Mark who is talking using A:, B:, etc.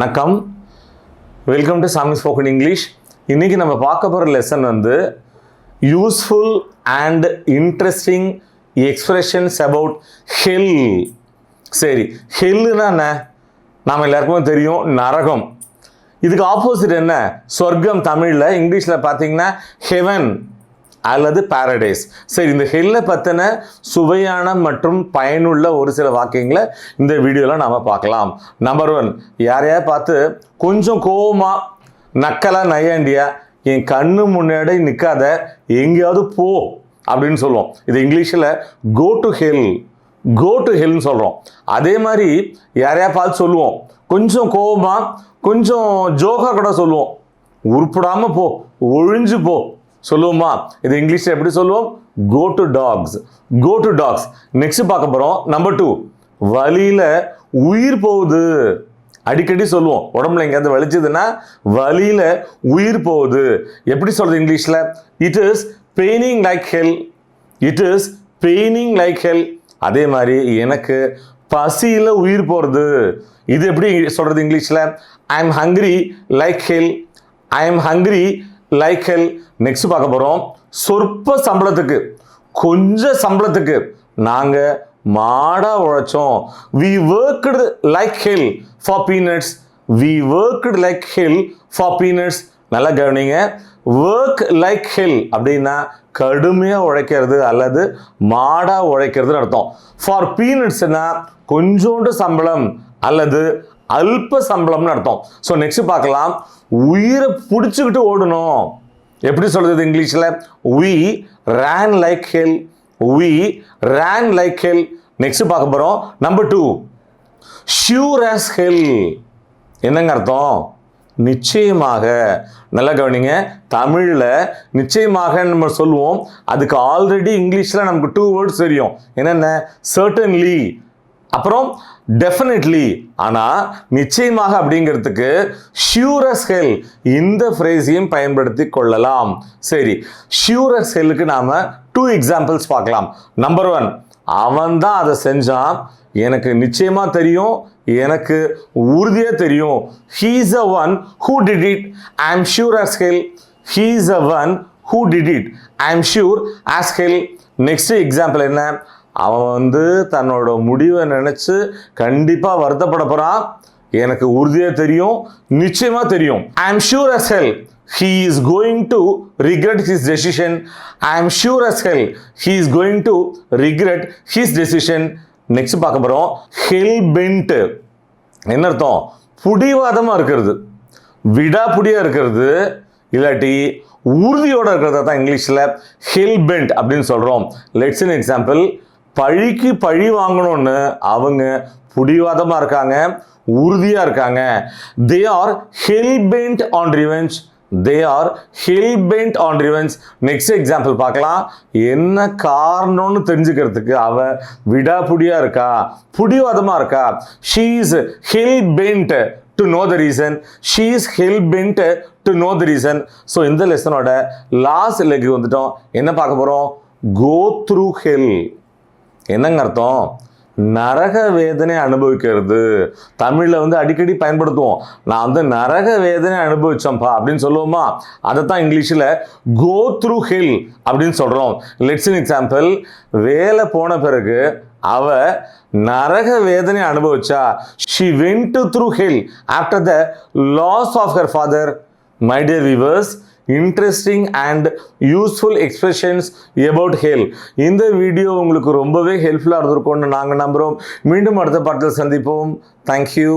A: வணக்கம், welcome to Sami spoken English. இன்னைக்கு நம்ம பார்க்க போகிற லெசன் வந்து useful and interesting expressions about hell. சரி, ஹெல்லுனா என்ன? நாம் எல்லாருக்குமே தெரியும், நரகம். இதுக்கு ஆப்போசிட் என்ன? சொர்க்கம். தமிழில், இங்கிலீஷில் பார்த்தீங்கன்னா ஹெவன் அல்லது பாரடைஸ். சரி, இந்த ஹெல்லை பற்றின சுவையான மற்றும் பயனுள்ள ஒரு சில வாக்கியங்களை இந்த வீடியோவில் நாம் பார்க்கலாம். நம்பர் 1, யாரையா பார்த்து கொஞ்சம் கோவமா நக்கலா நையாண்டியா என் கண்ணு முன்னாடி நிற்காத, எங்கேயாவது போ அப்படின்னு சொல்லுவோம். இது இங்கிலீஷில் go to hell, go to ஹெல்னு சொல்கிறோம். அதே மாதிரி யாரையா பார்த்து சொல்லுவோம் கொஞ்சம் கோவமா, கொஞ்சம் ஜோக்கா கூட சொல்லுவோம், உருப்படாமல் போ, ஒழிஞ்சு போ சொல்லுவோமா? இது இங்கிலீஷில் எப்படி சொல்லுவோம்? Go to dogs, go to dogs. Next பார்க்க போகிறோம். நம்பர் 2, வலியில் உயிர் போகுது. அடிக்கடி சொல்லுவோம், உடம்புல எங்கேயாவது வலிச்சதுன்னா வலியில் உயிர் போகுது. எப்படி சொல்கிறது இங்கிலீஷில்? It is paining like hell, it is paining like hell. அதே மாதிரி எனக்கு பசியில் உயிர் போகிறது. இது எப்படி சொல்கிறது இங்கிலீஷில்? I am hungry like hell, I am hungry like hell. Next பார்க்க போகிறோம். சொற்ப சம்பளத்துக்கு, கொஞ்சம் சம்பளத்துக்கு நாங்கள் மாடா உழைச்சோம். we worked like hell for peanuts, we worked like hell for peanuts. நல்லா கவனிங்க, work like hell அப்படின்னா கடுமையாக உழைக்கிறது அல்லது மாடா உழைக்கிறதுன்னு அர்த்தம். for peanutsனா கொஞ்சோண்டு சம்பளம் அல்லது அல்ப சம்பளம்னு அர்த்தம். ஸோ நெக்ஸ்ட் பார்க்கலாம். உயிரை பிடிச்சிக்கிட்டு ஓடணும். எப்படி சொல்றது இங்கிலீஷில்? we ran like hell, we ran like hell. Next பார்க்க போகிறோம். Number 2, sure as hell. என்னங்க அர்த்தம்? நிச்சயமாக. நல்லா கவனிங்க, தமிழில் நிச்சயமாக நம்ம சொல்லுவோம், அதுக்கு ஆல்ரெடி இங்கிலீஷில் நமக்கு 2 வேர்ட்ஸ் தெரியும். என்னென்ன? certainly, அப்புறம் டெஃபினெட்லி. ஆனால் நிச்சயமாக அப்படிங்கிறதுக்கு ஷியூர் அஸ் ஹெல் இந்த ஃப்ரேஸையும் பயன்படுத்தி கொள்ளலாம். சரி, ஷியூர் அஸ் ஹெல்லுக்கு நாம் 2 எக்ஸாம்பிள்ஸ் பார்க்கலாம். நம்பர் 1, அவன் தான் அதை செஞ்சான், எனக்கு நிச்சயமாக தெரியும், எனக்கு உறுதியாக தெரியும். he is the one who did it, I am sure as hell. he is the one who did it, I am sure as hell. Next example என்ன? அவன் வந்து தன்னோட முடிவை நினைச்சு கண்டிப்பா வருத்தப்பட போறான், எனக்கு உறுதியா தெரியும், நிச்சயமா தெரியும். I am sure as hell he is going to regret his decision, I am sure as hell he is going to regret his decision. Next பார்க்க போறோம். hell bent என்ன அர்த்தம்? புடிவாதமா இருக்கிறது, விடாப்புடியா இருக்கிறது, இல்லாட்டி உறுதியோட இருக்கிறதா தான் இங்கிலீஷில் hell bent அப்படின்னு சொல்றோம். Let's an example. பழிக்கு பழி வாங்கணும்னு அவங்க புடிவாதமா இருக்காங்க, உறுதியா இருக்காங்க. they are hell bent on revenge, they are hell bent on revenge. Next example பார்க்கலாம். என்ன காரணம்னு தெரிஞ்சுக்கிறதுக்கு அவ விடாப்புடியா இருக்கா, புடிவாதமா இருக்கா. she is hell bent to know the reason, she is hell bent to know the reason. So இந்த லெசனோட last leg வந்துட்டோம். என்ன பார்க்க போறோம்? go through hell. என்னங்க அர்த்தம்? நரக வேதனை அனுபவிக்கிறது. தமிழில் வந்து அடிக்கடி பயன்படுத்துவோம், நான் வந்து நரக வேதனை அனுபவிச்சோம்ப்பா அப்படின்னு சொல்லுவோமா? அதை தான் இங்கிலீஷில் கோ த்ரூ ஹெல் அப்படின்னு சொல்கிறோம். Let's an example. வேலை போன பிறகு அவ நரக வேதனை அனுபவிச்சா. she went through hell after the loss of her father. My dear viewers, interesting and useful expressions about hell. இந்த வீடியோ உங்களுக்கு ரொம்பவே ஹெல்ப்ஃபுல்லாக இருந்திருக்கும்னு நாங்கள் நம்புகிறோம். மீண்டும் அடுத்த பாடத்தில் சந்திப்போம். தேங்க்யூ.